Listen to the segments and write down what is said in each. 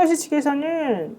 윤석열 씨 측에서는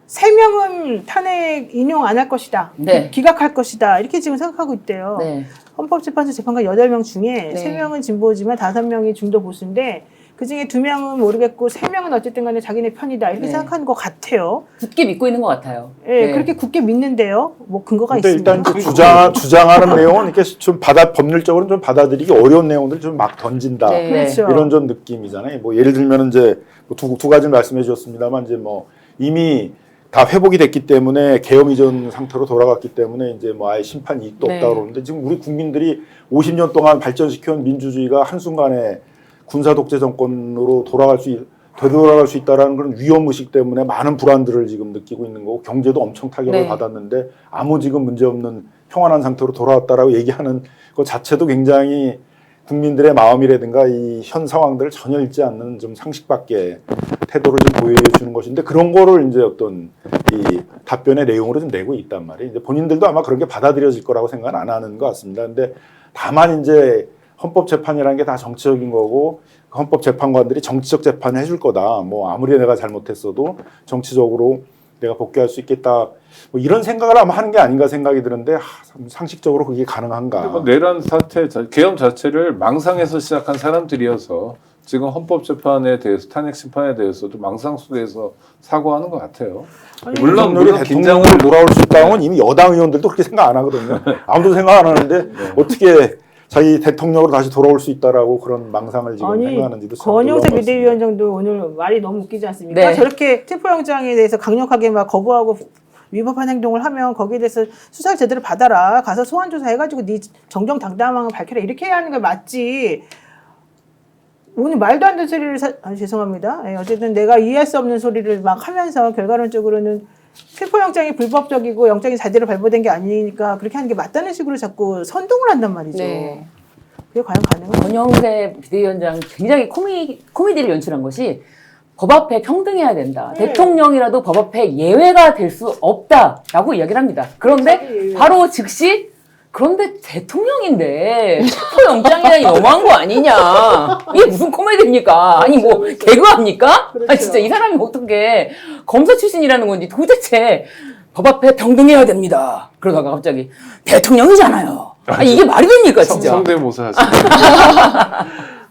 3명은 탄핵 인용 안 할 것이다. 네. 기각할 것이다. 이렇게 지금 생각하고 있대요. 네. 헌법재판소 재판관 8명 중에 네. 3명은 진보지만 5명이 중도 보수인데 그중에 2명은 모르겠고 3명은 어쨌든 간에 자기네 편이다. 이렇게 네. 생각하는 것 같아요. 굳게 믿고 있는 것 같아요. 예, 네. 그렇게 굳게 믿는데요. 뭐 근거가 근데 있습니다. 일단 주장하는 내용은 이렇게 좀 법률적으로는 좀 받아들이기 어려운 내용들 좀 막 던진다. 네. 그렇죠. 이런 좀 느낌이잖아요. 뭐 예를 들면 이제 두 가지를 말씀해 주셨습니다만 이제 뭐 이미 다 회복이 됐기 때문에 계엄 이전 상태로 돌아갔기 때문에 이제 뭐 아예 심판 이익도 네. 없다 그러는데 지금 우리 국민들이 50년 동안 발전시켜온 민주주의가 한순간에 군사 독재 정권으로 되돌아갈 수 있다라는 그런 위험 의식 때문에 많은 불안들을 지금 느끼고 있는 거고 경제도 엄청 타격을 네. 받았는데 아무 지금 문제 없는 평안한 상태로 돌아왔다라고 얘기하는 것 자체도 굉장히 국민들의 마음이라든가 이 현 상황들을 전혀 읽지 않는 좀 상식밖에 태도를 좀 보여주는 것인데 그런 거를 이제 어떤 이 답변의 내용으로 좀 내고 있단 말이에요. 이제 본인들도 아마 그런 게 받아들여질 거라고 생각은 안 하는 것 같습니다. 근데 다만 이제 헌법재판이라는 게 다 정치적인 거고 헌법재판관들이 정치적 재판을 해줄 거다. 뭐 아무리 내가 잘못했어도 정치적으로 내가 복귀할 수 있겠다. 뭐 이런 생각을 아마 하는 게 아닌가 생각이 드는데 상식적으로 그게 가능한가. 뭐 내란 사태, 계엄 자체를 망상에서 시작한 사람들이어서 지금 헌법재판에 대해서 탄핵 심판에 대해서도 망상 속에서 사고하는 것 같아요. 물론 물론 대통령을 몰아올 수 있다는 건 이미 여당 의원들도 그렇게 생각 안 하거든요. 아무도 생각 안 하는데 어떻게 자기 대통령으로 다시 돌아올 수 있다라고 그런 망상을 지금 생각하는지도 참 놀라운 권영세 것 같습니다. 비대위원장도 오늘 말이 너무 웃기지 않습니까? 네. 저렇게 체포영장에 대해서 강력하게 막 거부하고 위법한 행동을 하면 거기에 대해서 수사를 제대로 받아라. 가서 소환조사 해가지고 네 정정당당한 걸 밝혀라. 이렇게 해야 하는 게 맞지. 오늘 말도 안 되는 소리를 죄송합니다. 예, 어쨌든 내가 이해할 수 없는 소리를 막 하면서 결과론적으로는 체포영장이 불법적이고 영장이 제대로 발부된 게 아니니까 그렇게 하는 게 맞다는 식으로 자꾸 선동을 한단 말이죠. 네. 그게 과연 가능한가요? 권영세 비대위원장 굉장히 코미디를 연출한 것이 법 앞에 평등해야 된다. 네. 대통령이라도 법 앞에 예외가 될 수 없다라고 이야기를 합니다. 그런데 바로 즉시 그런데 대통령인데 체포영장이라니 너무한 거 아니냐. 이게 무슨 코미디입니까? 아니 뭐 그렇죠. 개그합니까? 그렇죠. 아니 진짜 이 사람이 어떻게 검사 출신이라는 건지 도대체 법 앞에 평등해야 됩니다. 그러다가 갑자기 대통령이잖아요. 아니 이게 말이 됩니까 진짜. 성대모사 하시는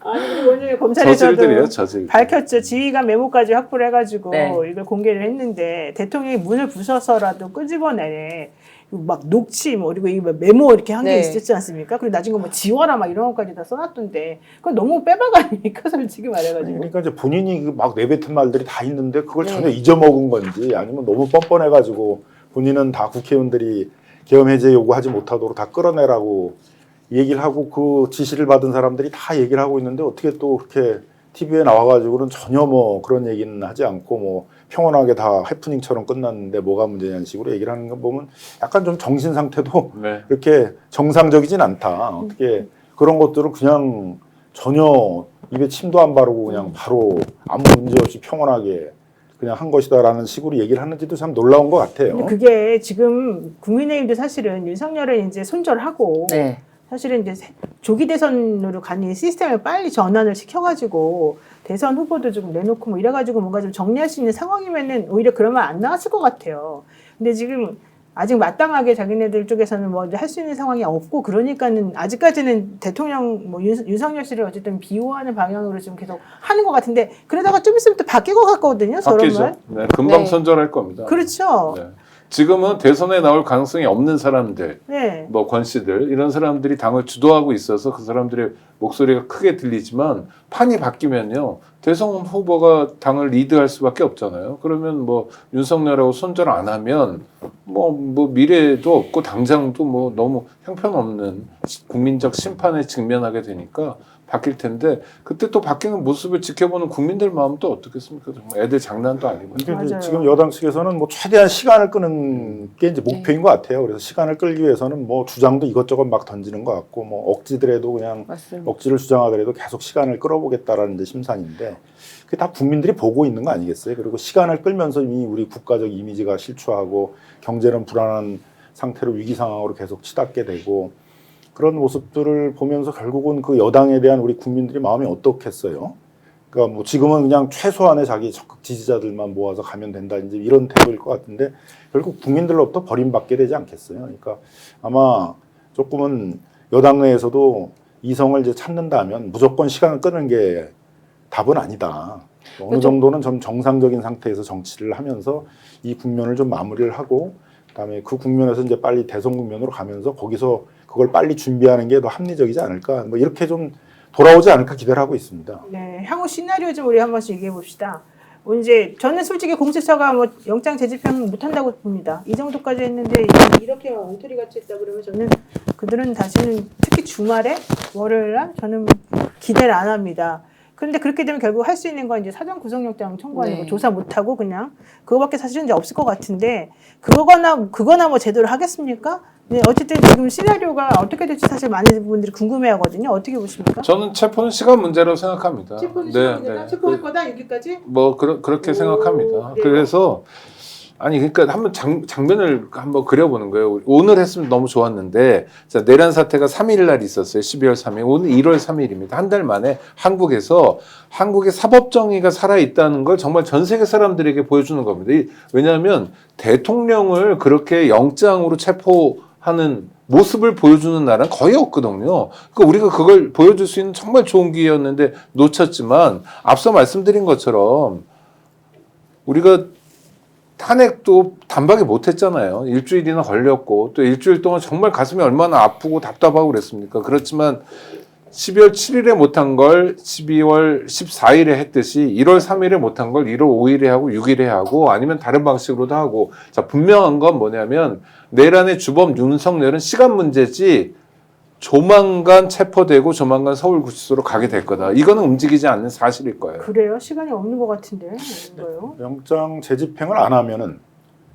아니 그리고 오늘 검찰에서도 저질들이에요, 저질. 밝혔죠. 지휘관 메모까지 확보를 해가지고 네. 이걸 공개를 했는데 대통령이 문을 부셔서라도 끄집어내네. 막 녹취 뭐 그리고 이거 메모 이렇게 한 게 네. 있었지 않습니까? 그리고 나중에 뭐 지워라 막 이런 것까지 다 써놨던데 그건 너무 빼박 아닙니까? 솔직히 말해가지고. 그러니까 이제 본인이 막 내뱉은 말들이 다 있는데 그걸 네. 전혀 잊어먹은 건지 아니면 너무 뻔뻔해가지고 본인은 다 국회의원들이 계엄 해제 요구하지 못하도록 다 끌어내라고 얘기를 하고 그 지시를 받은 사람들이 다 얘기를 하고 있는데 어떻게 또 그렇게 TV에 나와가지고는 전혀 뭐 그런 얘기는 하지 않고 뭐 평온하게 다 해프닝처럼 끝났는데 뭐가 문제냐는 식으로 얘기를 하는 거 보면 약간 좀 정신 상태도 네. 그렇게 정상적이진 않다. 어떻게 그런 것들을 그냥 전혀 입에 침도 안 바르고 그냥 바로 아무 문제 없이 평온하게 그냥 한 것이다라는 식으로 얘기를 하는지도 참 놀라운 것 같아요. 근데 그게 지금 국민의힘도 사실은 윤석열을 이제 손절하고 네. 사실은 이제 조기 대선으로 간 이 시스템을 빨리 전환을 시켜가지고 대선 후보도 좀 내놓고 뭐 이래가지고 뭔가 좀 정리할 수 있는 상황이면은 오히려 그러면 안 나왔을 것 같아요. 근데 지금 아직 마땅하게 자기네들 쪽에서는 뭐 할 수 있는 상황이 없고 그러니까는 아직까지는 대통령 뭐 윤석열 씨를 어쨌든 비호하는 방향으로 좀 계속 하는 것 같은데 그러다가 좀 있으면 또 바뀔 것 같거든요. 저런 바뀌죠. 말. 네, 금방 네. 선전할 겁니다. 그렇죠. 네. 지금은 대선에 나올 가능성이 없는 사람들, 네. 뭐 권 씨들 이런 사람들이 당을 주도하고 있어서 그 사람들의 목소리가 크게 들리지만 판이 바뀌면요 대선 후보가 당을 리드할 수밖에 없잖아요. 그러면 뭐 윤석열하고 손절 안 하면 뭐 미래도 없고 당장도 뭐 너무 형편없는 국민적 심판에 직면하게 되니까 바뀔 텐데 그때 또 바뀌는 모습을 지켜보는 국민들 마음도 어떻겠습니까? 정말 애들 장난도 아니고. 그러니까 이제 맞아요. 지금 여당 측에서는 뭐 최대한 시간을 끄는 게 이제 목표인 것 같아요. 그래서 시간을 끌기 위해서는 뭐 주장도 이것저것 막 던지는 것 같고 뭐 억지더라도 그냥 맞습니다. 억지를 주장하더라도 계속 시간을 끌어보겠다라는 이제 심산인데 그게 다 국민들이 보고 있는 거 아니겠어요? 그리고 시간을 끌면서 이미 우리 국가적 이미지가 실추하고 경제는 불안한 상태로 위기 상황으로 계속 치닫게 되고 그런 모습들을 보면서 결국은 그 여당에 대한 우리 국민들이 마음이 어떻겠어요? 그러니까 뭐 지금은 그냥 최소한의 자기 적극 지지자들만 모아서 가면 된다 이제 이런 태도일 것 같은데 결국 국민들로부터 버림받게 되지 않겠어요. 그러니까 아마 조금은 여당 내에서도 이성을 이제 찾는다면 무조건 시간을 끄는 게 답은 아니다. 어느 정도는 좀 정상적인 상태에서 정치를 하면서 이 국면을 좀 마무리를 하고 그다음에 그 국면에서 이제 빨리 대선 국면으로 가면서 거기서 그걸 빨리 준비하는 게 더 합리적이지 않을까. 뭐 이렇게 좀 돌아오지 않을까 기대를 하고 있습니다. 네, 향후 시나리오 좀 우리 한 번씩 얘기해 봅시다. 뭐 이제 저는 솔직히 공수처가 뭐 영장 재집행 못한다고 봅니다. 이 정도까지 했는데 이렇게 엉터리 같이 했다 그러면 저는 그들은 다시는 특히 주말에 월요일날 저는 기대를 안 합니다. 그런데 그렇게 되면 결국 할 수 있는 건 이제 사전 구속영장 청구하는 거 조사 못하고 그냥 그거밖에 사실은 이제 없을 것 같은데 그거나 뭐 제대로 하겠습니까? 네, 어쨌든 지금 시나리오가 어떻게 될지 사실 많은 분들이 궁금해하거든요. 어떻게 보십니까? 저는 체포는 시간 문제라고 생각합니다. 체포할 거다 여기까지? 뭐 그렇게 생각합니다. 네. 그래서 아니 그러니까 한번 장면을 한번 그려보는 거예요. 오늘 했으면 너무 좋았는데 자, 내란 사태가 3일 날 있었어요. 12월 3일. 오늘 1월 3일입니다. 한 달 만에 한국에서 한국의 사법 정의가 살아 있다는 걸 정말 전 세계 사람들에게 보여주는 겁니다. 왜냐하면 대통령을 그렇게 영장으로 체포하는 모습을 보여주는 나라는 거의 없거든요. 그러니까 우리가 그걸 보여줄 수 있는 정말 좋은 기회였는데 놓쳤지만 앞서 말씀드린 것처럼 우리가 탄핵도 단박에 못했잖아요. 일주일이나 걸렸고 또 일주일 동안 정말 가슴이 얼마나 아프고 답답하고 그랬습니까? 그렇지만 12월 7일에 못한 걸 12월 14일에 했듯이 1월 3일에 못한 걸 1월 5일에 하고 6일에 하고 아니면 다른 방식으로도 하고 자 분명한 건 뭐냐면 내란의 주범 윤석열은 시간 문제지 조만간 체포되고 조만간 서울구치소로 가게 될 거다. 이거는 움직이지 않는 사실일 거예요. 그래요? 시간이 없는 것 같은데 뭐요? 영장 재집행을 안 하면은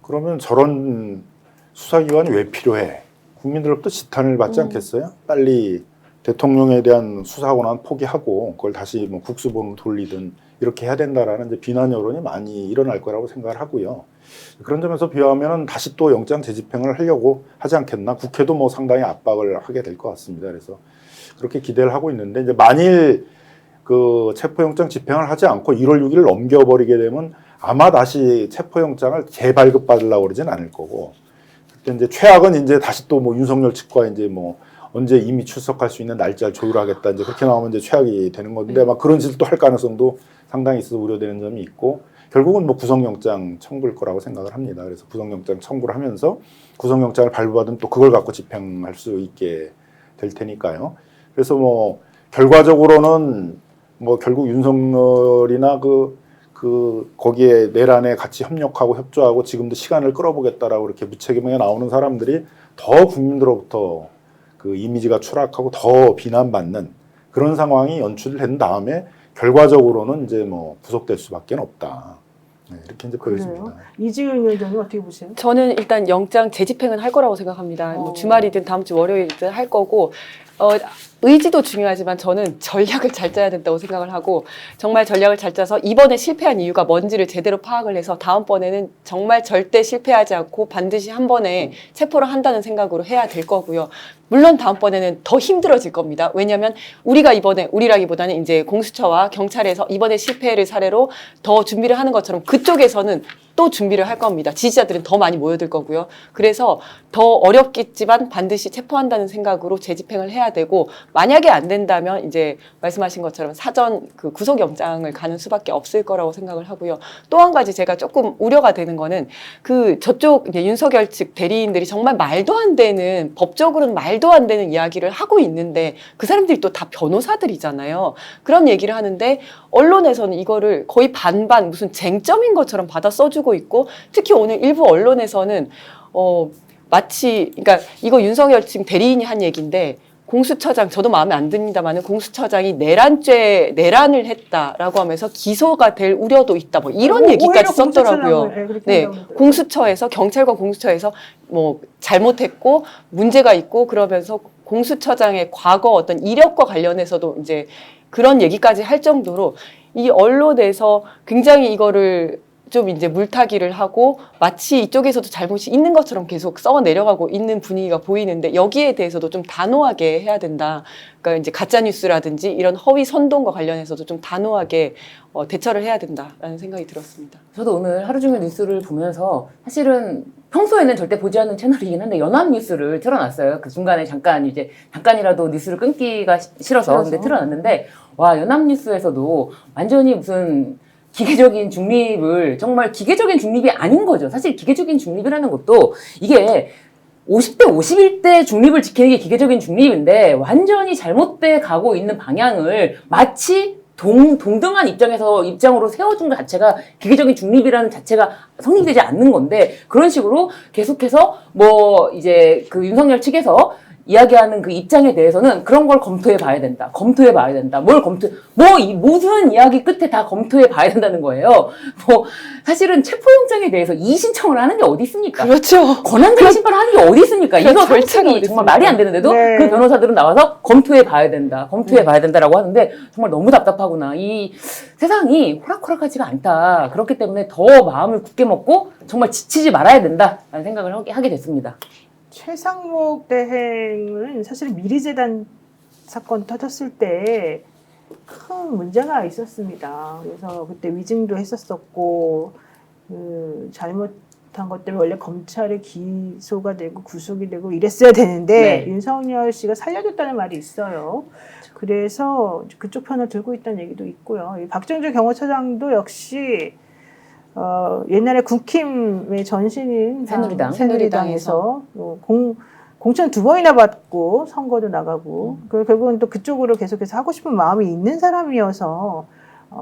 그러면 저런 수사기관이 왜 필요해? 국민들로부터 지탄을 받지 않겠어요? 빨리 대통령에 대한 수사 권한 포기하고 그걸 다시 뭐 국수본으로 돌리든 이렇게 해야 된다라는 이제 비난 여론이 많이 일어날 거라고 생각을 하고요. 그런 점에서 비하면은 다시 또 영장 재집행을 하려고 하지 않겠나? 국회도 뭐 상당히 압박을 하게 될 것 같습니다. 그래서 그렇게 기대를 하고 있는데 이제 만일 그 체포영장 집행을 하지 않고 1월 6일을 넘겨버리게 되면 아마 다시 체포영장을 재발급받으려고 그러진 않을 거고 그때 이제 최악은 이제 다시 또 뭐 윤석열 측과 이제 뭐 언제 이미 출석할 수 있는 날짜를 조율하겠다 이제 그렇게 나오면 이제 최악이 되는 건데 아마 그런 짓을 또 할 가능성도 상당히 있어서 우려되는 점이 있고 결국은 뭐 구속영장 청구일 거라고 생각을 합니다. 그래서 구속영장 청구를 하면서 구속영장을 발부받으면 또 그걸 갖고 집행할 수 있게 될 테니까요. 그래서 뭐 결과적으로는 뭐 결국 윤석열이나 거기에 내란에 같이 협력하고 협조하고 지금도 시간을 끌어보겠다라고 이렇게 무책임하게 나오는 사람들이 더 국민들로부터 그 이미지가 추락하고 더 비난받는 그런 상황이 연출된 다음에 결과적으로는 이제 뭐 구속될 수밖에 없다. 네, 이렇게 이제 보여집니다. 이지은 위원장님 어떻게 보세요? 저는 일단 영장 재집행은 할 거라고 생각합니다. 뭐 주말이든 다음 주 월요일이든 할 거고 의지도 중요하지만 저는 전략을 잘 짜야 된다고 생각을 하고 정말 전략을 잘 짜서 이번에 실패한 이유가 뭔지를 제대로 파악을 해서 다음번에는 정말 절대 실패하지 않고 반드시 한 번에 체포를 한다는 생각으로 해야 될 거고요. 물론 다음번에는 더 힘들어질 겁니다. 왜냐하면 우리라기보다는 이제 공수처와 경찰에서 이번에 실패를 사례로 더 준비를 하는 것처럼 그쪽에서는 또 준비를 할 겁니다. 지지자들은 더 많이 모여들 거고요. 그래서 더 어렵겠지만 반드시 체포한다는 생각으로 재집행을 해야 되고 만약에 안 된다면 이제 말씀하신 것처럼 사전 그 구속영장을 가는 수밖에 없을 거라고 생각을 하고요. 또 한 가지 제가 조금 우려가 되는 거는 그 저쪽 이제 윤석열 측 대리인들이 정말 말도 안 되는 법적으로는 말도 안 되는 이야기를 하고 있는데 그 사람들이 또 다 변호사들이잖아요. 그런 얘기를 하는데 언론에서는 이거를 거의 반반 무슨 쟁점인 것처럼 받아 써주고 있고 특히 오늘 일부 언론에서는 마치 그러니까 이거 윤석열 측 대리인이 한 얘기인데 공수처장 저도 마음에 안 듭니다만은 공수처장이 내란을 했다라고 하면서 기소가 될 우려도 있다 뭐 이런 얘기까지 썼더라고요. 네, 공수처에서 경찰과 공수처에서 뭐 잘못했고 문제가 있고 그러면서 공수처장의 과거 어떤 이력과 관련해서도 이제 그런 얘기까지 할 정도로 이 언론에서 굉장히 이거를 좀 이제 물타기를 하고 마치 이쪽에서도 잘못이 있는 것처럼 계속 써 내려가고 있는 분위기가 보이는데 여기에 대해서도 좀 단호하게 해야 된다. 그러니까 이제 가짜 뉴스라든지 이런 허위 선동과 관련해서도 좀 단호하게 대처를 해야 된다라는 생각이 들었습니다. 저도 오늘 하루 종일 뉴스를 보면서 사실은 평소에는 절대 보지 않는 채널이긴 한데 연합뉴스를 틀어놨어요. 그 중간에 잠깐이라도 뉴스를 끊기가 싫어서 근데 틀어놨는데 와 연합뉴스에서도 완전히 무슨 기계적인 중립을 정말 기계적인 중립이 아닌 거죠. 사실 기계적인 중립이라는 것도 이게 50대, 51대 중립을 지키는 게 기계적인 중립인데 완전히 잘못돼 가고 있는 방향을 마치 동등한 입장으로 세워준 것 자체가 기계적인 중립이라는 자체가 성립되지 않는 건데 그런 식으로 계속해서 뭐 이제 그 윤석열 측에서 이야기하는 그 입장에 대해서는 그런 걸 검토해 봐야 된다. 검토해 봐야 된다. 모든 이야기 끝에 다 검토해 봐야 된다는 거예요. 뭐, 사실은 체포영장에 대해서 이의신청을 하는 게 어디 있습니까? 그렇죠. 권한쟁의 심판을 하는 게 어디 있습니까? 이거 절차가 솔직히 어디 정말 있습니까? 말이 안 되는데도 네. 그 변호사들은 나와서 검토해 봐야 된다. 검토해 봐야 된다라고 하는데 정말 너무 답답하구나. 이 세상이 호락호락하지가 않다. 그렇기 때문에 더 마음을 굳게 먹고 정말 지치지 말아야 된다라는 생각을 하게 됐습니다. 최상목 대행은 사실 미리재단 사건 터졌을 때 큰 문제가 있었습니다. 그래서 그때 위증도 했었었고 그 잘못한 것 때문에 원래 검찰에 기소가 되고 구속이 되고 이랬어야 되는데 네. 윤석열 씨가 살려줬다는 말이 있어요. 그래서 그쪽 편을 들고 있다는 얘기도 있고요. 이 박정주 경호처장도 역시 옛날에 국힘의 전신인 새누리당에서 공천 2번이나 받고 선거도 나가고 결국은 또 그쪽으로 계속해서 하고 싶은 마음이 있는 사람이어서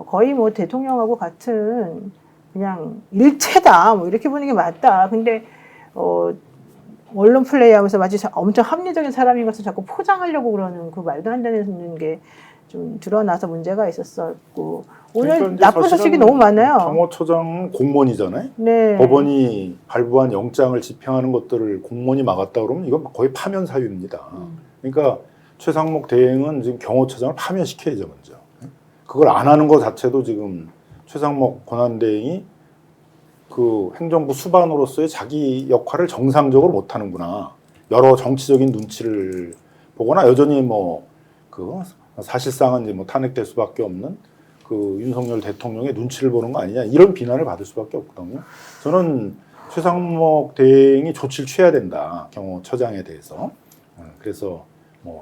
거의 뭐 대통령하고 같은 그냥 일체다 뭐 이렇게 보는 게 맞다. 근데 언론 플레이하면서 마치 엄청 합리적인 사람인 것을 자꾸 포장하려고 그러는 그 말도 안 되는 게 좀 드러나서 문제가 있었었고 오늘 그러니까 나쁜 소식이 너무 많아요. 경호처장은 공무원이잖아요. 네. 법원이 발부한 영장을 집행하는 것들을 공무원이 막았다 그러면 이건 거의 파면 사유입니다. 그러니까 최상목 대행은 지금 경호처장을 파면시켜야죠 먼저. 그걸 안 하는 것 자체도 지금 최상목 권한대행이 그 행정부 수반으로서의 자기 역할을 정상적으로 못하는구나. 여러 정치적인 눈치를 보거나 여전히 사실상은 이제 탄핵될 수밖에 없는 그 윤석열 대통령의 눈치를 보는 거 아니냐 이런 비난을 받을 수밖에 없거든요. 저는 최상목 대행이 조치를 취해야 된다 경호처장에 대해서. 그래서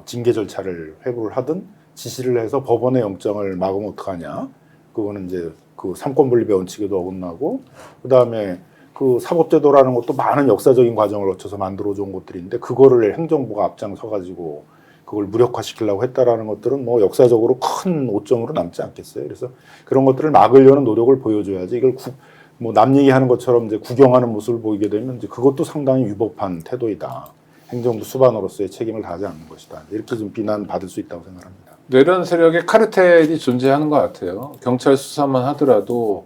징계 절차를 회부를 하든 지시를 해서 법원의 영장을 막으면 어떡하냐. 그거는 이제 그 삼권분립의 원칙에도 어긋나고 그 다음에 그 사법제도라는 것도 많은 역사적인 과정을 거쳐서 만들어준 것들인데 그거를 행정부가 앞장서 가지고 그걸 무력화시키려고 했다라는 것들은 역사적으로 큰 오점으로 남지 않겠어요. 그래서 그런 것들을 막으려는 노력을 보여줘야지 이걸 남 얘기하는 것처럼 이제 구경하는 모습을 보이게 되면 이제 그것도 상당히 위법한 태도이다. 행정부 수반으로서의 책임을 다하지 않는 것이다. 이렇게 좀 비난받을 수 있다고 생각합니다. 내란 세력의 카르텔이 존재하는 것 같아요. 경찰 수사만 하더라도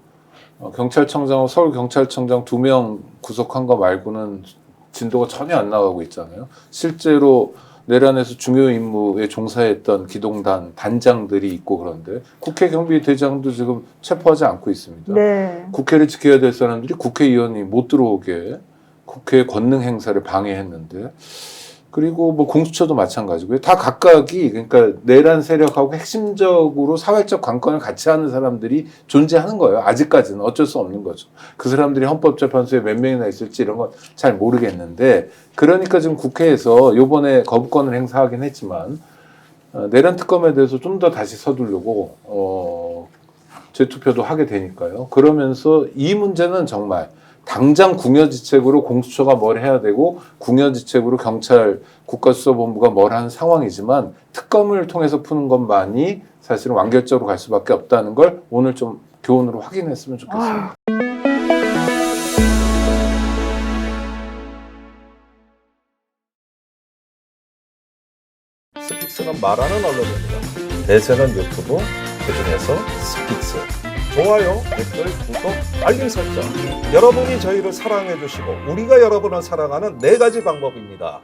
경찰청장하고 서울경찰청장 2명 구속한 거 말고는 진도가 전혀 안 나가고 있잖아요. 실제로 내란에서 중요 임무에 종사했던 기동단 단장들이 있고 그런데 국회 경비대장도 지금 체포하지 않고 있습니다. 네. 국회를 지켜야 될 사람들이 국회의원이 못 들어오게 국회 권능 행사를 방해했는데 그리고 공수처도 마찬가지고요. 다 각각이 그러니까 내란 세력하고 핵심적으로 사회적 관건을 같이 하는 사람들이 존재하는 거예요. 아직까지는 어쩔 수 없는 거죠. 그 사람들이 헌법재판소에 몇 명이나 있을지 이런 건 잘 모르겠는데 그러니까 지금 국회에서 이번에 거부권을 행사하긴 했지만 내란 특검에 대해서 좀 더 다시 서두르고 재투표도 하게 되니까요. 그러면서 이 문제는 정말 당장 궁여지책으로 공수처가 뭘 해야 되고 궁여지책으로 경찰 국가수사본부가 뭘 하는 상황이지만 특검을 통해서 푸는 것만이 사실은 완결적으로 갈 수밖에 없다는 걸 오늘 좀 교훈으로 확인했으면 좋겠습니다. 스픽스는 말하는 언론입니다. 대세는 유튜브, 그중에서 스픽스. 좋아요, 댓글, 구독, 알림 설정. 여러분이 저희를 사랑해 주시고 우리가 여러분을 사랑하는 4가지 방법입니다.